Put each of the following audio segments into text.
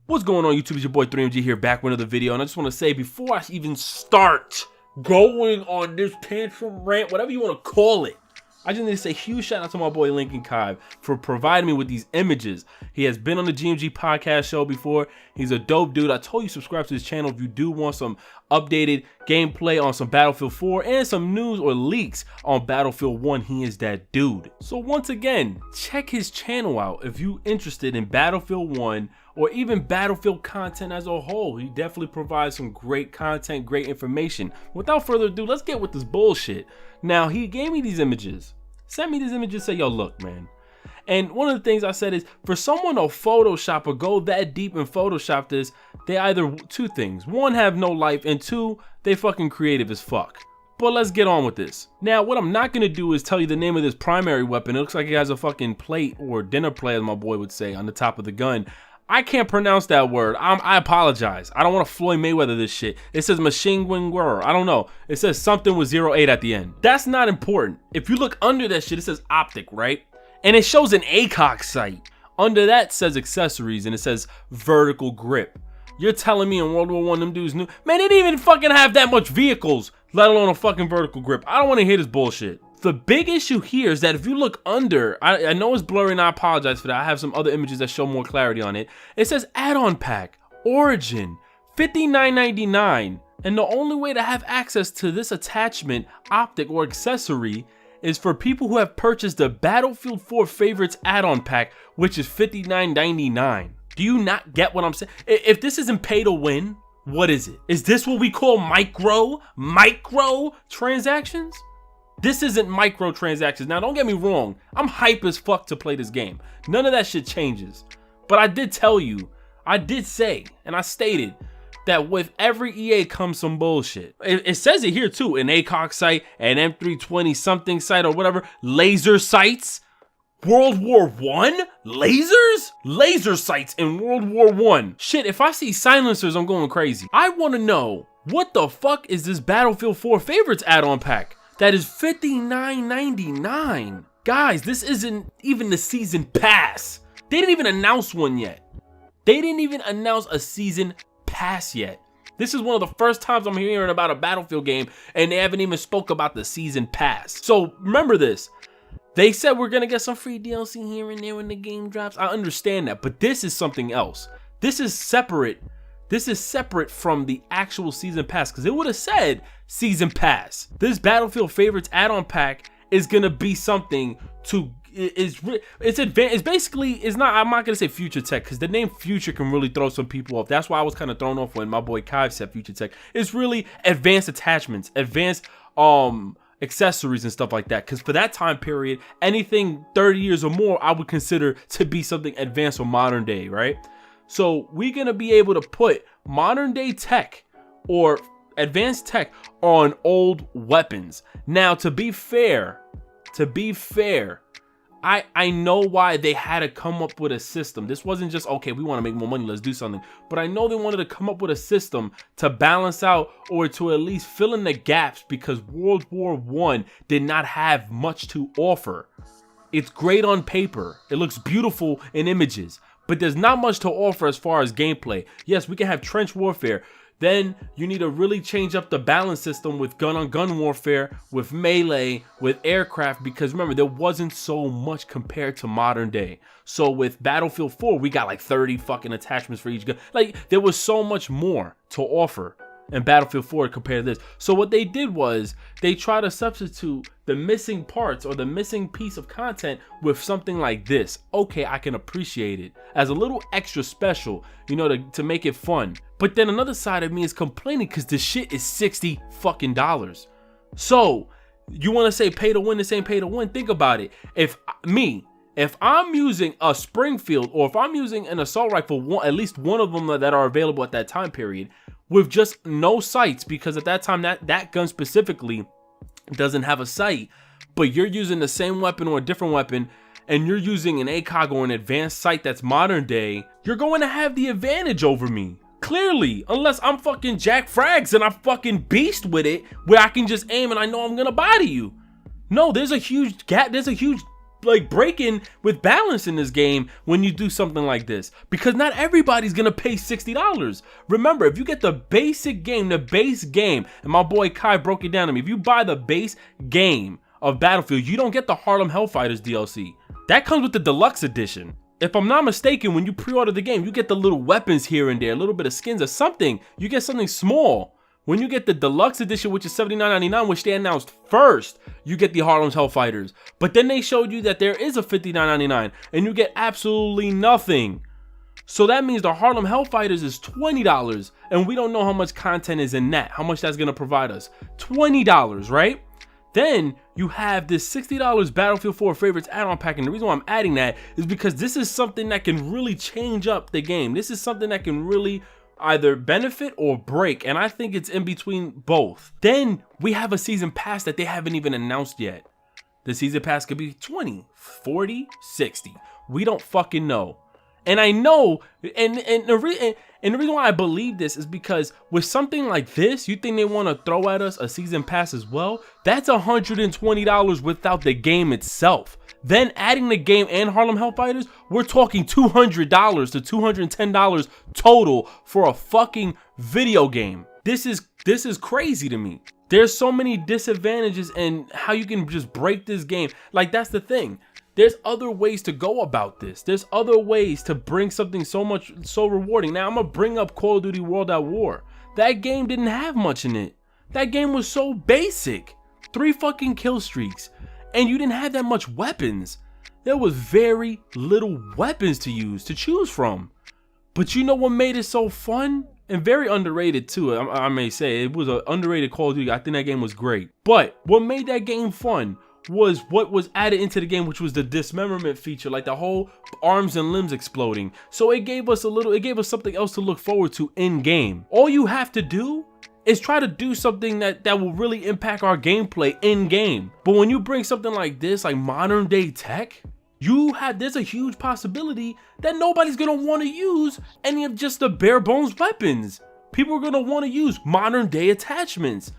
What's going on, YouTube? It's your boy 3MG here, back with another video, and I just want to say, before I even start going on this tantrum rant, whatever you want to call it, I just need to say a huge shout out to my boy Lincoln Kive for providing me with these images. He has been on the GMG podcast show before. He's a dope dude. I told you subscribe to his channel if you do want some updated gameplay on some Battlefield 4 and some news or leaks on Battlefield 1. He is that dude. So once again, check his channel out if you're interested in Battlefield 1 or even Battlefield content as a whole. He definitely provides some great content, great information. Without further ado, let's get with this bullshit. Now, he gave me these images, sent me these images, say, yo, look, man. And one of the things I said is, for someone to Photoshop or go that deep in Photoshop this, they either, two things. One, have no life, and two, they fucking creative as fuck. But let's get on with this. Now, what I'm not gonna do is tell you the name of this primary weapon. It looks like it has a fucking plate or dinner plate, as my boy would say, on the top of the gun. I can't pronounce that word. I apologize. I don't want to Floyd Mayweather this shit. It says machine gun gun. I don't know. It says something with 08 at the end. That's not important. If you look under that shit, it says optic, right? And it shows an ACOG sight. Under that says accessories, and it says vertical grip. You're telling me in World War I, them dudes knew? Man, they didn't even fucking have that much vehicles, let alone a fucking vertical grip. I don't want to hear this bullshit. The big issue here is that if you look under, I know it's blurry and I apologize for that. I have some other images that show more clarity on it. It says add-on pack, origin, $59.99. And the only way to have access to this attachment, optic, or accessory is for people who have purchased the Battlefield 4 Favorites add-on pack, which is $59.99. Do you not get what I'm saying? If this isn't pay to win, what is it? Is this what we call micro transactions? This isn't microtransactions. Now, don't get me wrong. I'm hype as fuck to play this game. None of that shit changes. But I did tell you, I did say, and I stated that with every EA comes some bullshit. It says it here too, an ACOG sight, an M320 something sight or whatever, laser sights. World War I? Lasers? Laser sights in World War I. Shit, if I see silencers, I'm going crazy. I want to know, what the fuck is this Battlefield 4 Favorites add-on pack? That is $59.99. Guys, this isn't even the season pass. They didn't even announce one yet. They didn't even announce a season pass yet. This is one of the first times I'm hearing about a Battlefield game and they haven't even spoke about the season pass. So remember this. They said we're gonna get some free DLC here and there when the game drops. I understand that, but this is something else. This is separate. This is separate from the actual season pass, because it would have said season pass. This Battlefield Favorites add-on pack is gonna be something to it's advanced. It's basically, it's not, I'm not gonna say future tech, because the name future can really throw some people off. That's why I was kind of thrown off when my boy Kive said future tech. It's really advanced attachments, advanced accessories and stuff like that, because for that time period, anything 30 years or more I would consider to be something advanced or modern day, right? So we're gonna be able to put modern day tech or advanced tech on old weapons. Now, to be fair, I know why they had to come up with a system. This wasn't just, okay, we want to make more money, let's do something. But I know they wanted to come up with a system to balance out or to at least fill in the gaps, because World War I did not have much to offer. It's great on paper. It looks beautiful in images, but there's not much to offer as far as gameplay. Yes, we can have trench warfare. Then you need to really change up the balance system with gun-on-gun warfare, with melee, with aircraft, because remember, there wasn't so much compared to modern day. So with Battlefield 4, we got like 30 fucking attachments for each gun. Like, there was so much more to offer in Battlefield 4 compared to this. So what they did was they tried to substitute the missing parts or the missing piece of content with something like this. Okay, I can appreciate it as a little extra special, you know, to make it fun. But then another side of me is complaining because the shit is $60 fucking dollars. So you want to say pay to win, this ain't pay to win. Think about it. If I'm using a Springfield, or if I'm using an assault rifle, at least one of them that are available at that time period, with just no sights, because at that time that gun specifically doesn't have a sight, but you're using the same weapon or a different weapon, and you're using an ACOG or an advanced sight that's modern day, you're going to have the advantage over me. Clearly, unless I'm fucking Jack Frags and I'm fucking beast with it, where I can just aim and I know I'm gonna body you. No, there's a huge gap, there's a huge like breaking with balance in this game when you do something like this, because not everybody's gonna pay $60. Remember, if you get the basic game, the base game, and my boy Kai broke it down to me, if you buy the base game of Battlefield, you don't get the Harlem Hellfighters DLC. That comes with the deluxe edition. If I'm not mistaken, when you pre-order the game, you get the little weapons here and there, a little bit of skins or something. You get something small. When you get the deluxe edition, which is $79.99, which they announced first, you get the Harlem Hellfighters. But then they showed you that there is a $59.99, and you get absolutely nothing. So that means the Harlem Hellfighters is $20, and we don't know how much content is in that, how much that's going to provide us. $20, right? Then you have this $60 Battlefield 4 Favorites add-on pack, and the reason why I'm adding that is because this is something that can really change up the game. This is something that can really either benefit or break, and I think it's in between both. Then we have a season pass that they haven't even announced yet. The season pass could be 20, 40, 60. We don't fucking know. And I know, and the reason why I believe this is because with something like this, you think they want to throw at us a season pass as well? That's $120 without the game itself. Then adding the game and Harlem Hellfighters, we're talking $200 to $210 total for a fucking video game. This is crazy to me. There's so many disadvantages in how you can just break this game. Like, that's the thing. There's other ways to go about this. There's other ways to bring something so rewarding. Now, I'm going to bring up Call of Duty World at War. That game didn't have much in it. That game was so basic. 3 fucking kill streaks. And you didn't have that much weapons. There was very little weapons to use, to choose from. But you know what made it so fun? And very underrated too, I may say. It was an underrated Call of Duty. I think that game was great. But what made that game fun was what was added into the game, which was the dismemberment feature, like the whole arms and limbs exploding. So it gave us something else to look forward to in game. All you have to do is try to do something that will really impact our gameplay in game. But when you bring something like this, like modern day tech, there's a huge possibility that nobody's gonna want to use any of just the bare bones weapons. People are gonna want to use modern day attachments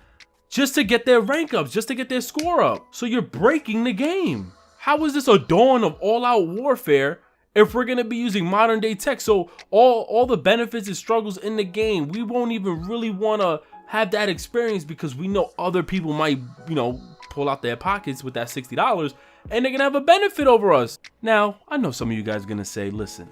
just to get their rank ups, just to get their score up. So you're breaking the game. How is this a dawn of all-out warfare if we're gonna be using modern day tech? So all the benefits and struggles in the game, we won't even really wanna have that experience because we know other people might, pull out their pockets with that $60 and they're gonna have a benefit over us. Now, I know some of you guys are gonna say, listen,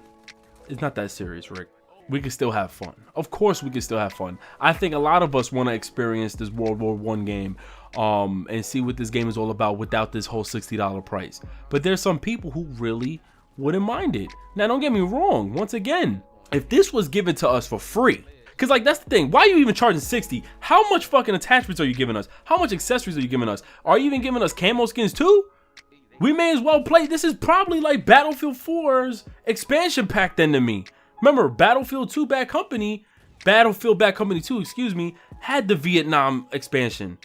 it's not that serious, Rick. We can still have fun. Of course we can still have fun. I think a lot of us want to experience this World War I game and see what this game is all about without this whole $60 price. But there's some people who really wouldn't mind it. Now, don't get me wrong. Once again, if this was given to us for free, because like that's the thing, why are you even charging $60? How much fucking attachments are you giving us? How much accessories are you giving us? Are you even giving us camo skins too? We may as well play. This is probably like Battlefield 4's expansion pack then to me. Remember, Battlefield 2 Battlefield Bad Company 2, excuse me, had the Vietnam expansion.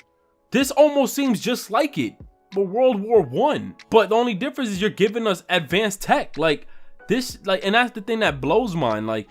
This almost seems just like it, but World War I. But the only difference is you're giving us advanced tech. Like this, and that's the thing that blows mine. Like,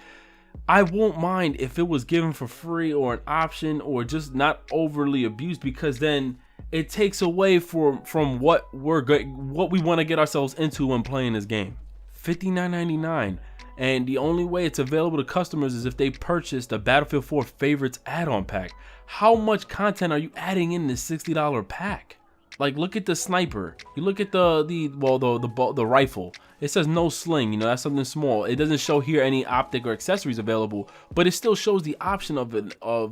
I won't mind if it was given for free or an option or just not overly abused, because then it takes away from what we want to get ourselves into when playing this game. $59.99. And the only way it's available to customers is if they purchase the Battlefield 4 Favorites add-on pack. How much content are you adding in this $60 pack? Like, look at the sniper. You look at the rifle. It says no sling. That's something small. It doesn't show here any optic or accessories available, but it still shows the option of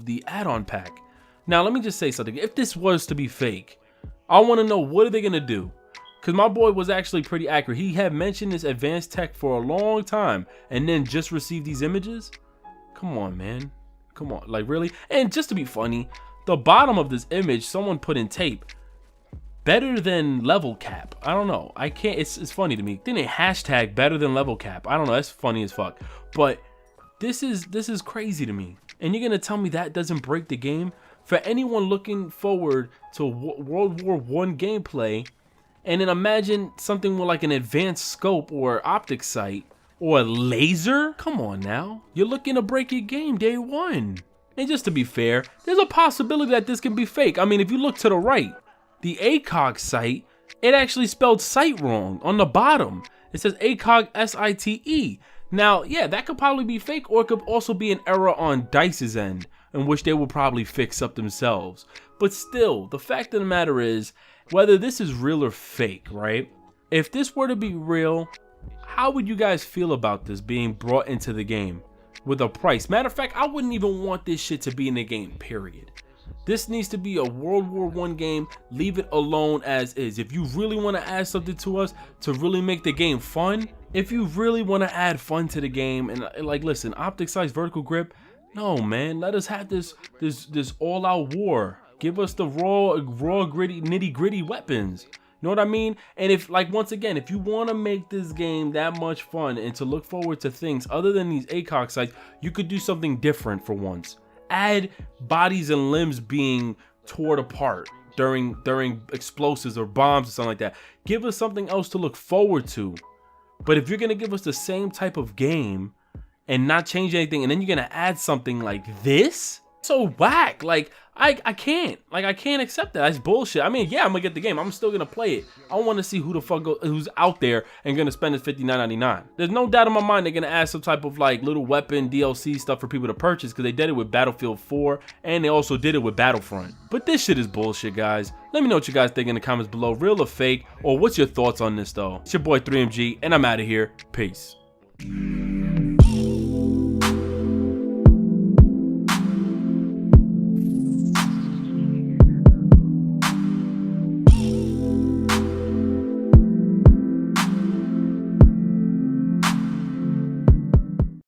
the add-on pack. Now, let me just say something. If this was to be fake, I want to know, what are they gonna do? Because my boy was actually pretty accurate. He had mentioned this advanced tech for a long time and then just received these images. Come on, man. Come on. Like, really? And just to be funny, the bottom of this image, someone put in tape, better than level cap. I don't know. I can't. It's funny to me. Then they hashtag better than level cap. I don't know. That's funny as fuck. But this is crazy to me. And you're going to tell me that doesn't break the game? For anyone looking forward to World War I gameplay, and then imagine something with like an advanced scope or optic sight or a laser. Come on now. You're looking to break your game day one. And just to be fair, there's a possibility that this can be fake. I mean, if you look to the right, the ACOG sight it actually spelled site wrong on the bottom. It says ACOG SITE. Now, yeah, that could probably be fake, or it could also be an error on DICE's end, in which they will probably fix up themselves. But still, the fact of the matter is, whether this is real or fake, right? If this were to be real, how would you guys feel about this being brought into the game with a price? Matter of fact, I wouldn't even want this shit to be in the game, period. This needs to be a World War I game. Leave it alone as is. If you really want to add something to us to really make the game fun, if you really want to add fun to the game, and like, listen, optic size, vertical grip, no, man, let us have this all-out war. Give us the raw, gritty, nitty-gritty weapons. You know what I mean? And if, like, once again, if you want to make this game that much fun and to look forward to things other than these ACOG sites, you could do something different for once. Add bodies and limbs being torn apart during explosives or bombs or something like that. Give us something else to look forward to. But if you're gonna give us the same type of game and not change anything, and then you're gonna add something like this, so whack. Like, I can't accept that. That's bullshit. I mean, yeah, I'm gonna get the game. I'm still gonna play it. I want to see who the fuck who's out there and gonna spend his $59.99. There's no doubt in my mind they're gonna add some type of like little weapon DLC stuff for people to purchase, because they did it with Battlefield 4 and they also did it with Battlefront. But this shit is bullshit, guys. Let me know what you guys think in the comments below. Real or fake? Or what's your thoughts on this though? It's your boy 3MG and I'm out of here. Peace.